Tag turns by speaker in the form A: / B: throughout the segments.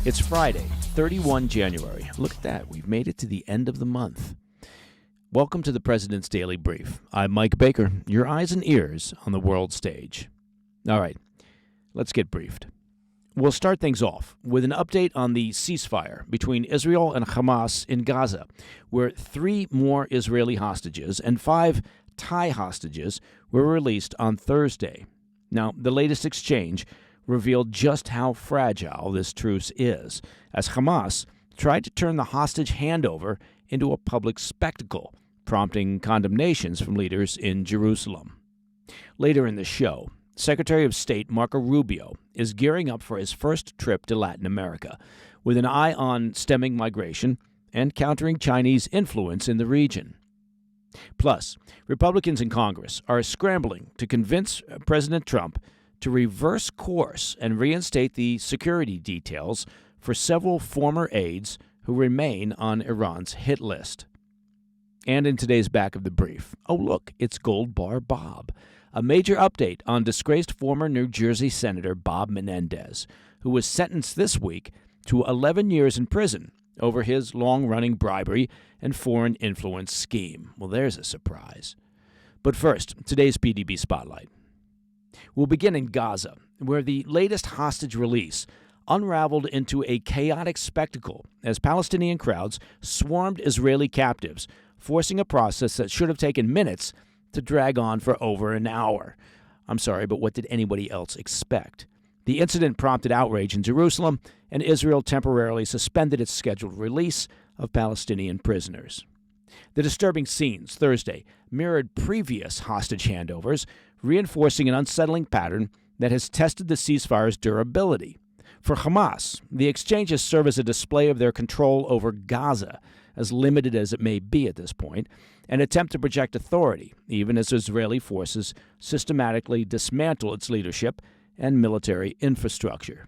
A: It's Friday, 31 January. Look at that. We've made it to the end of the month. Welcome to the President's Daily Brief. I'm Mike Baker, your eyes and ears on the world stage. All right, let's get briefed. We'll start things off with an update on the ceasefire between Israel and Hamas in Gaza, where 3 more Israeli hostages and 5 Thai hostages were released on Thursday. Now, the latest exchange revealed just how fragile this truce is, as Hamas tried to turn the hostage handover into a public spectacle, prompting condemnations from leaders in Jerusalem. Later in the show, Secretary of State Marco Rubio is gearing up for his first trip to Latin America, with an eye on stemming migration and countering Chinese influence in the region. Plus, Republicans in Congress are scrambling to convince President Trump to reverse course and reinstate the security details for several former aides who remain on Iran's hit list. And in today's back of the brief, oh look, it's Gold Bar Bob, a major update on disgraced former New Jersey Senator Bob Menendez, who was sentenced this week to 11 years in prison over his long-running bribery and foreign influence scheme. Well, there's a surprise. But first, today's PDB Spotlight. We'll begin in Gaza, where the latest hostage release unraveled into a chaotic spectacle as Palestinian crowds swarmed Israeli captives, forcing a process that should have taken minutes to drag on for over an hour. I'm sorry, but what did anybody else expect? The incident prompted outrage in Jerusalem, and Israel temporarily suspended its scheduled release of Palestinian prisoners. The disturbing scenes Thursday mirrored previous hostage handovers, reinforcing an unsettling pattern that has tested the ceasefire's durability. For Hamas, the exchanges serve as a display of their control over Gaza, as limited as it may be at this point, an attempt to project authority, even as Israeli forces systematically dismantle its leadership and military infrastructure.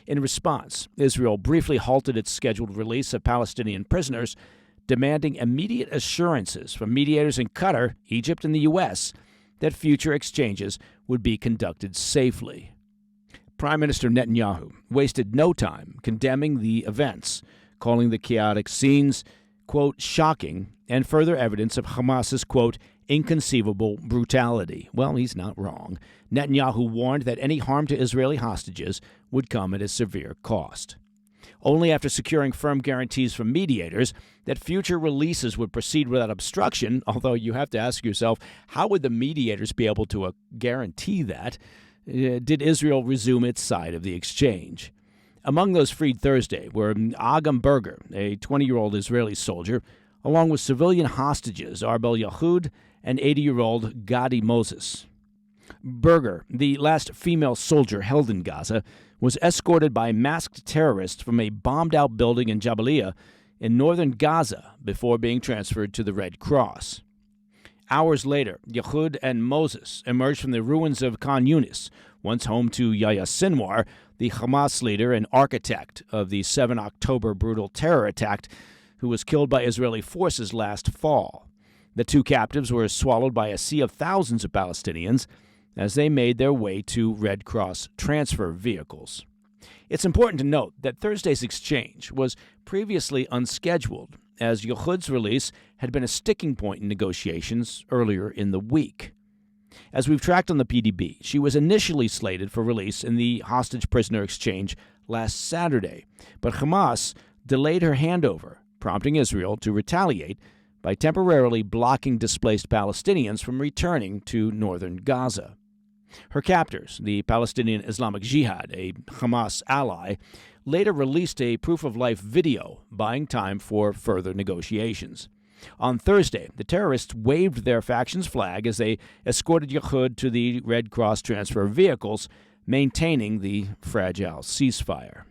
A: In response, Israel briefly halted its scheduled release of Palestinian prisoners, demanding immediate assurances from mediators in Qatar, Egypt, and the U.S. that future exchanges would be conducted safely. Prime Minister Netanyahu wasted no time condemning the events, calling the chaotic scenes, quote, shocking, and further evidence of Hamas's, quote, inconceivable brutality. Well, he's not wrong. Netanyahu warned that any harm to Israeli hostages would come at a severe cost. Only after securing firm guarantees from mediators that future releases would proceed without obstruction, although you have to ask yourself, how would the mediators be able to guarantee that, did Israel resume its side of the exchange. Among those freed Thursday were Agam Berger, a 20-year-old Israeli soldier, along with civilian hostages Arbel Yahud and 80-year-old Gadi Moses. Berger, the last female soldier held in Gaza, was escorted by masked terrorists from a bombed-out building in Jabalia in northern Gaza before being transferred to the Red Cross. Hours later, Yahud and Moses emerged from the ruins of Khan Yunis, once home to Yahya Sinwar, the Hamas leader and architect of the 7 October brutal terror attack, who was killed by Israeli forces last fall. The 2 captives were swallowed by a sea of thousands of Palestinians as they made their way to Red Cross transfer vehicles. It's important to note that Thursday's exchange was previously unscheduled, as Yehud's release had been a sticking point in negotiations earlier in the week. As we've tracked on the PDB, she was initially slated for release in the hostage-prisoner exchange last Saturday, but Hamas delayed her handover, prompting Israel to retaliate by temporarily blocking displaced Palestinians from returning to northern Gaza. Her captors, the Palestinian Islamic Jihad, a Hamas ally, later released a proof-of-life video buying time for further negotiations. On Thursday, the terrorists waved their faction's flag as they escorted Yehud to the Red Cross transfer vehicles, maintaining the fragile ceasefire.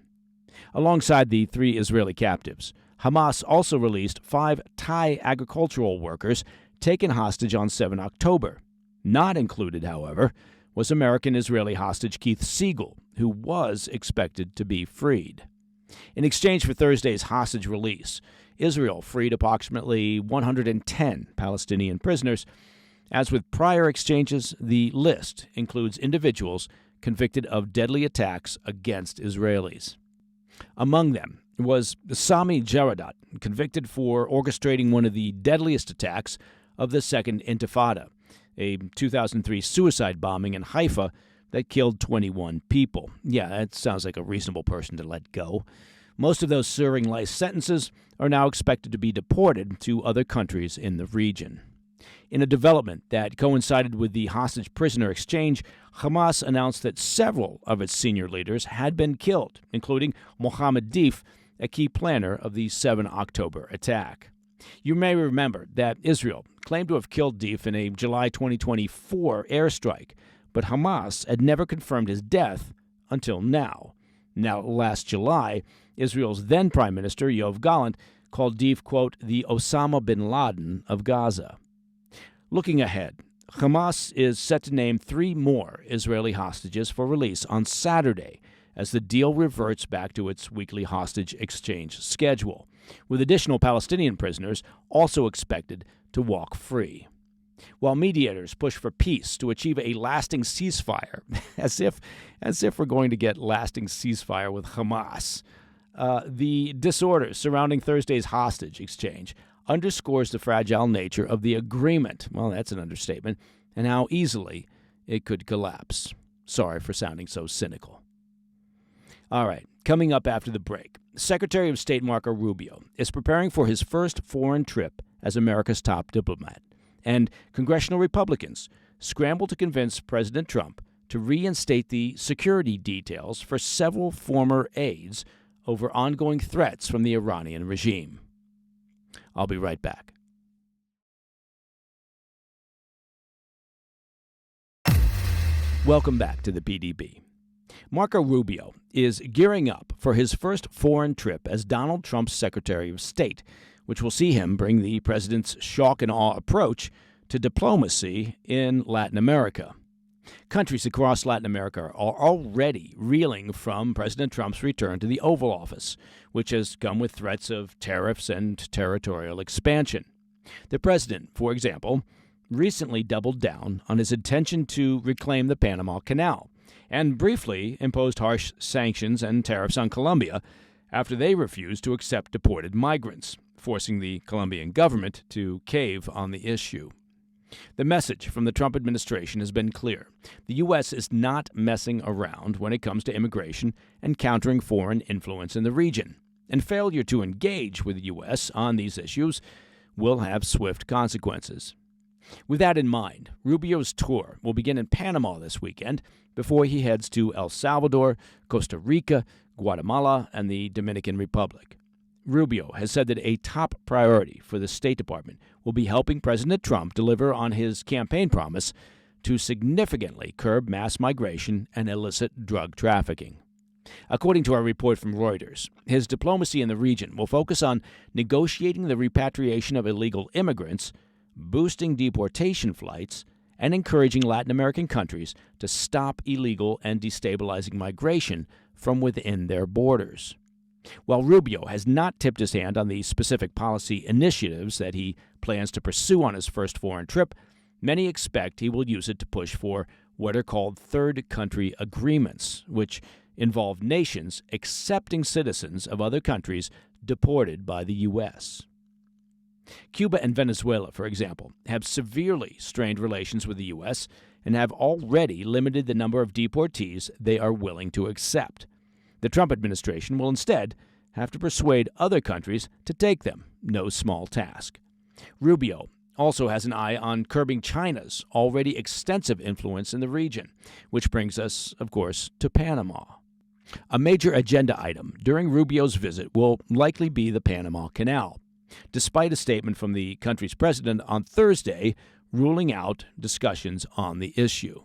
A: Alongside the 3 Israeli captives, Hamas also released 5 Thai agricultural workers taken hostage on 7 October. Not included, however, was American-Israeli hostage Keith Siegel, who was expected to be freed. In exchange for Thursday's hostage release, Israel freed approximately 110 Palestinian prisoners. As with prior exchanges, the list includes individuals convicted of deadly attacks against Israelis. Among them was Sami Jaradat, convicted for orchestrating one of the deadliest attacks of the Second Intifada, a 2003 suicide bombing in Haifa that killed 21 people. Yeah, that sounds like a reasonable person to let go. Most of those serving life sentences are now expected to be deported to other countries in the region. In a development that coincided with the hostage-prisoner exchange, Hamas announced that several of its senior leaders had been killed, including Mohammed Deif, a key planner of the 7 October attack. You may remember that Israel claimed to have killed Deif in a July 2024 airstrike, but Hamas had never confirmed his death until now. Now, last July, Israel's then Prime Minister, Yoav Gallant, called Deif, quote, the Osama bin Laden of Gaza. Looking ahead, Hamas is set to name 3 more Israeli hostages for release on Saturday as the deal reverts back to its weekly hostage exchange schedule, with additional Palestinian prisoners also expected to walk free. While mediators push for peace to achieve a lasting ceasefire, as if we're going to get lasting ceasefire with Hamas, the disorders surrounding Thursday's hostage exchange underscores the fragile nature of the agreement. Well, that's an understatement, and how easily it could collapse. Sorry for sounding so cynical. All right, coming up after the break, Secretary of State Marco Rubio is preparing for his first foreign trip as America's top diplomat, and congressional Republicans scramble to convince President Trump to reinstate the security details for several former aides over ongoing threats from the Iranian regime. I'll be right back. Welcome back to the PDB. Marco Rubio is gearing up for his first foreign trip as Donald Trump's Secretary of State, which will see him bring the president's shock and awe approach to diplomacy in Latin America. Countries across Latin America are already reeling from President Trump's return to the Oval Office, which has come with threats of tariffs and territorial expansion. The president, for example, recently doubled down on his intention to reclaim the Panama Canal and briefly imposed harsh sanctions and tariffs on Colombia after they refused to accept deported migrants, forcing the Colombian government to cave on the issue. The message from the Trump administration has been clear. The U.S. is not messing around when it comes to immigration and countering foreign influence in the region, and failure to engage with the U.S. on these issues will have swift consequences. With that in mind, Rubio's tour will begin in Panama this weekend before he heads to El Salvador, Costa Rica, Guatemala, and the Dominican Republic. Rubio has said that a top priority for the State Department will be helping President Trump deliver on his campaign promise to significantly curb mass migration and illicit drug trafficking. According to our report from Reuters, his diplomacy in the region will focus on negotiating the repatriation of illegal immigrants, boosting deportation flights, and encouraging Latin American countries to stop illegal and destabilizing migration from within their borders. While Rubio has not tipped his hand on the specific policy initiatives that he plans to pursue on his first foreign trip, many expect he will use it to push for what are called third country agreements, which involve nations accepting citizens of other countries deported by the U.S. Cuba and Venezuela, for example, have severely strained relations with the U.S. and have already limited the number of deportees they are willing to accept. The Trump administration will instead have to persuade other countries to take them, no small task. Rubio also has an eye on curbing China's already extensive influence in the region, which brings us, of course, to Panama. A major agenda item during Rubio's visit will likely be the Panama Canal, despite a statement from the country's president on Thursday ruling out discussions on the issue.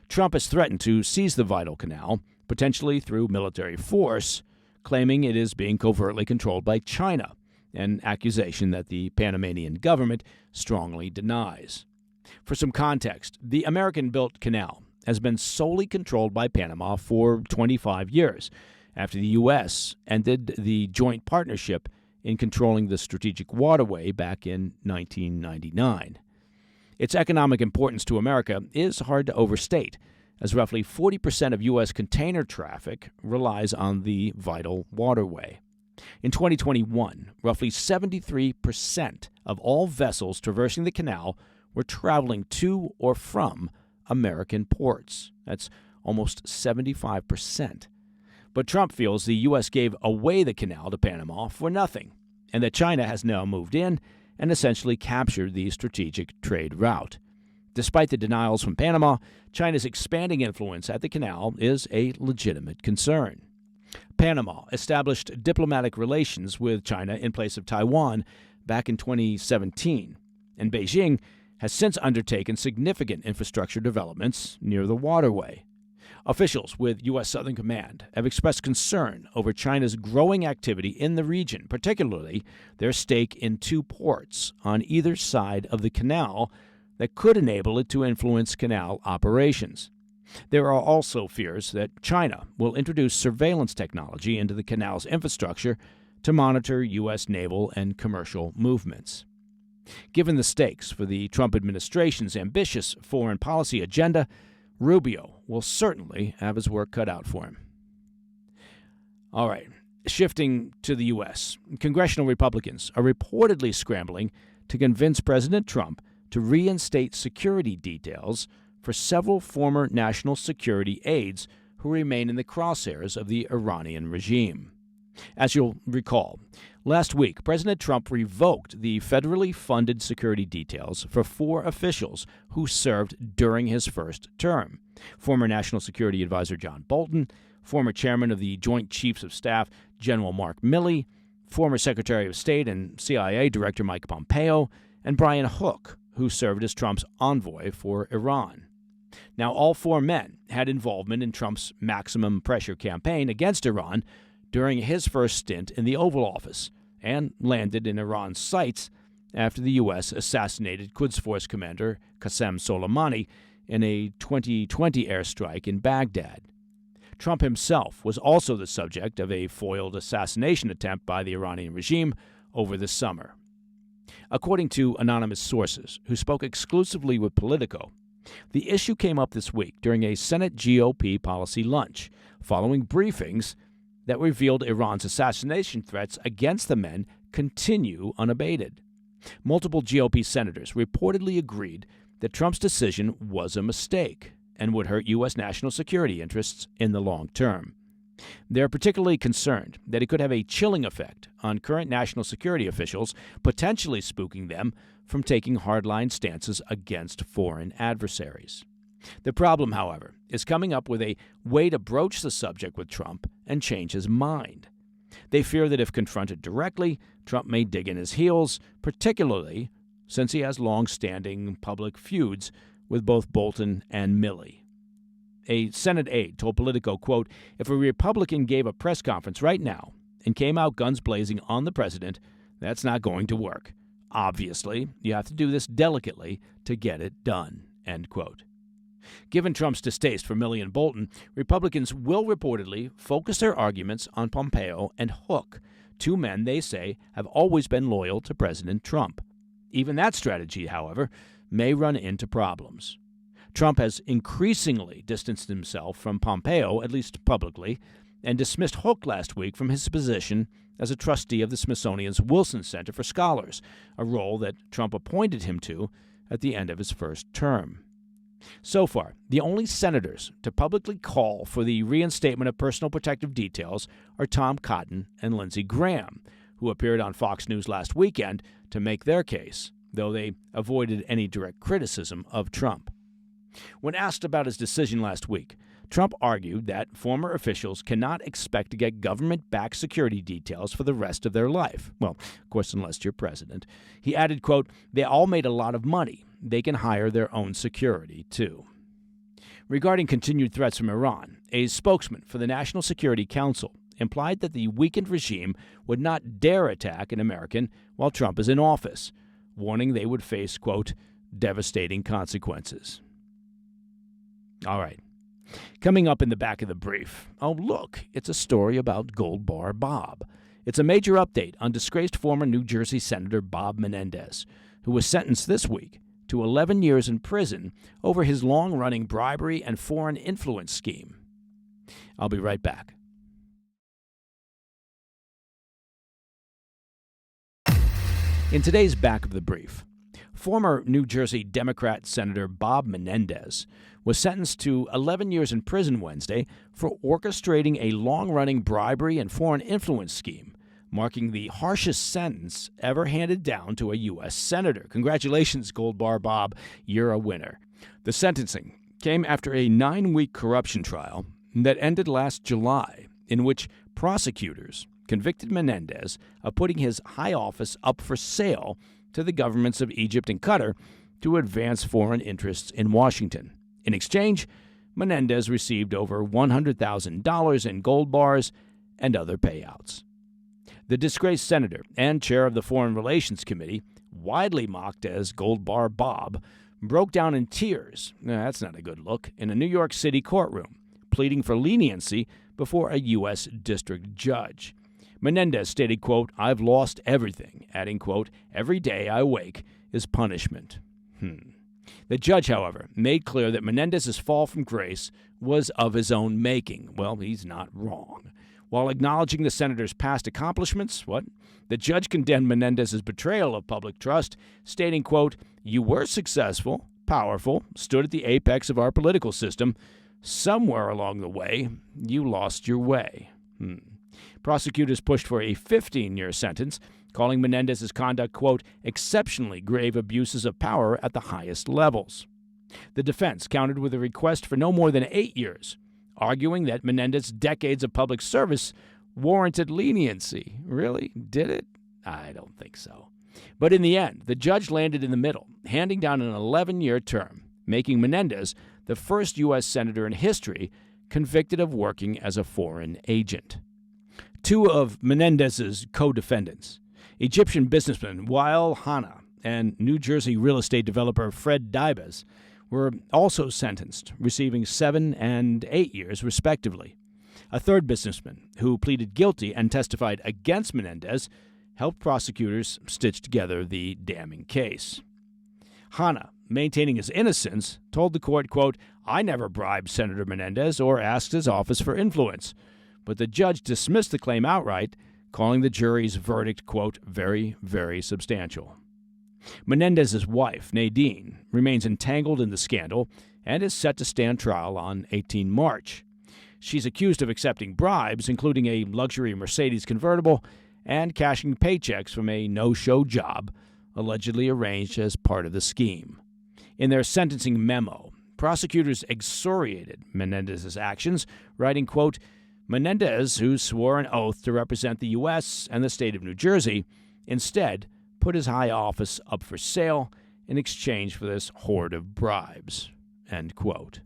A: Trump has threatened to seize the vital canal, potentially through military force, claiming it is being covertly controlled by China, an accusation that the Panamanian government strongly denies. For some context, the American-built canal has been solely controlled by Panama for 25 years, after the U.S. ended the joint partnership in controlling the strategic waterway back in 1999. Its economic importance to America is hard to overstate, as roughly 40% of U.S. container traffic relies on the vital waterway. In 2021, roughly 73% of all vessels traversing the canal were traveling to or from American ports. That's almost 75%. But Trump feels the U.S. gave away the canal to Panama for nothing, and that China has now moved in and essentially captured the strategic trade route. Despite the denials from Panama, China's expanding influence at the canal is a legitimate concern. Panama established diplomatic relations with China in place of Taiwan back in 2017, and Beijing has since undertaken significant infrastructure developments near the waterway. Officials with U.S. Southern Command have expressed concern over China's growing activity in the region, particularly their stake in 2 ports on either side of the canal that could enable it to influence canal operations. There are also fears that China will introduce surveillance technology into the canal's infrastructure to monitor U.S. naval and commercial movements. Given the stakes for the Trump administration's ambitious foreign policy agenda, Rubio will certainly have his work cut out for him. All right, shifting to the U.S., congressional Republicans are reportedly scrambling to convince President Trump to reinstate security details for several former national security aides who remain in the crosshairs of the Iranian regime. As you'll recall, last week, President Trump revoked the federally funded security details for 4 officials who served during his first term: former National Security Advisor John Bolton, former Chairman of the Joint Chiefs of Staff General Mark Milley, former Secretary of State and CIA Director Mike Pompeo, and Brian Hook, who served as Trump's envoy for Iran. Now, all 4 men had involvement in Trump's maximum pressure campaign against Iran during his first stint in the Oval Office, and landed in Iran's sights after the U.S. assassinated Quds Force Commander Qasem Soleimani in a 2020 airstrike in Baghdad. Trump himself was also the subject of a foiled assassination attempt by the Iranian regime over the summer. According to anonymous sources who spoke exclusively with Politico, the issue came up this week during a Senate GOP policy lunch, following briefings that revealed Iran's assassination threats against the men continue unabated. Multiple GOP senators reportedly agreed that Trump's decision was a mistake and would hurt U.S. national security interests in the long term. They're particularly concerned that it could have a chilling effect on current national security officials, potentially spooking them from taking hardline stances against foreign adversaries. The problem, however, is coming up with a way to broach the subject with Trump and change his mind. They fear that if confronted directly, Trump may dig in his heels, particularly since he has long-standing public feuds with both Bolton and Milley. A Senate aide told Politico, quote, "If a Republican gave a press conference right now and came out guns blazing on the president, that's not going to work. Obviously, you have to do this delicately to get it done," end quote. Given Trump's distaste for Milley and Bolton, Republicans will reportedly focus their arguments on Pompeo and Hook, 2 men they say have always been loyal to President Trump. Even that strategy, however, may run into problems. Trump has increasingly distanced himself from Pompeo, at least publicly, and dismissed Hook last week from his position as a trustee of the Smithsonian's Wilson Center for Scholars, a role that Trump appointed him to at the end of his first term. So far, the only senators to publicly call for the reinstatement of personal protective details are Tom Cotton and Lindsey Graham, who appeared on Fox News last weekend to make their case, though they avoided any direct criticism of Trump. When asked about his decision last week, Trump argued that former officials cannot expect to get government-backed security details for the rest of their life. Well, of course, unless you're president. He added, quote, "They all made a lot of money. They can hire their own security, too." Regarding continued threats from Iran, a spokesman for the National Security Council implied that the weakened regime would not dare attack an American while Trump is in office, warning they would face, quote, "devastating consequences." All right. Coming up in the back of the brief, oh, look, it's a story about Gold Bar Bob. It's a major update on disgraced former New Jersey Senator Bob Menendez, who was sentenced this week to 11 years in prison over his long-running bribery and foreign influence scheme. I'll be right back. In today's Back of the Brief, former New Jersey Democrat Senator Bob Menendez was sentenced to 11 years in prison Wednesday for orchestrating a long-running bribery and foreign influence scheme, marking the harshest sentence ever handed down to a U.S. senator. Congratulations, Gold Bar Bob. You're a winner. The sentencing came after a 9-week corruption trial that ended last July, in which prosecutors convicted Menendez of putting his high office up for sale to the governments of Egypt and Qatar to advance foreign interests in Washington. In exchange, Menendez received over $100,000 in gold bars and other payouts. The disgraced senator and chair of the Foreign Relations Committee, widely mocked as Gold Bar Bob, broke down in tears, that's not a good look, in a New York City courtroom, pleading for leniency before a U.S. district judge. Menendez stated, quote, "I've lost everything," adding, quote, "Every day I wake is punishment." The judge, however, made clear that Menendez's fall from grace was of his own making. Well, he's not wrong. While acknowledging the senator's past accomplishments, the judge condemned Menendez's betrayal of public trust, stating, quote, "You were successful, powerful, stood at the apex of our political system. Somewhere along the way, you lost your way." Prosecutors pushed for a 15-year sentence, calling Menendez's conduct, quote, "exceptionally grave abuses of power at the highest levels." The defense countered with a request for no more than 8 years, arguing that Menendez's decades of public service warranted leniency. Really? Did it? I don't think so. But in the end, the judge landed in the middle, handing down an 11-year term, making Menendez the first U.S. senator in history convicted of working as a foreign agent. Two of Menendez's co-defendants, Egyptian businessman Wael Hanna and New Jersey real estate developer Fred Dibas, were also sentenced, receiving 7 and 8 years respectively. A third businessman, who pleaded guilty and testified against Menendez, helped prosecutors stitch together the damning case. Hanna, maintaining his innocence, told the court, quote, "I never bribed Senator Menendez or asked his office for influence." But the judge dismissed the claim outright, calling the jury's verdict, quote, "very, very substantial." Menendez's wife, Nadine, remains entangled in the scandal and is set to stand trial on 18 March. She's accused of accepting bribes, including a luxury Mercedes convertible and cashing paychecks from a no-show job, allegedly arranged as part of the scheme. In their sentencing memo, prosecutors excoriated Menendez's actions, writing, quote, "Menendez, who swore an oath to represent the U.S. and the state of New Jersey, instead put his high office up for sale in exchange for this hoard of bribes," end quote.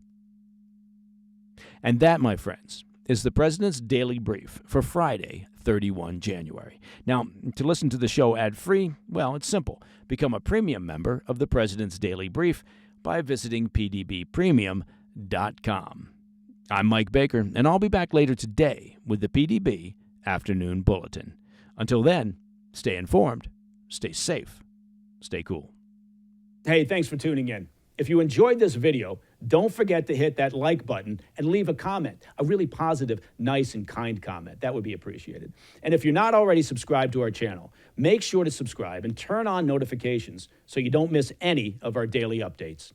A: And that, my friends, is the President's Daily Brief for Friday, 31 January. Now, to listen to the show ad-free, well, it's simple. Become a premium member of the President's Daily Brief by visiting pdbpremium.com. I'm Mike Baker, and I'll be back later today with the PDB Afternoon Bulletin. Until then, stay informed, stay safe, stay cool.
B: Hey, thanks for tuning in. If you enjoyed this video, don't forget to hit that like button and leave a comment, a really positive, nice, and kind comment. That would be appreciated. And if you're not already subscribed to our channel, make sure to subscribe and turn on notifications so you don't miss any of our daily updates.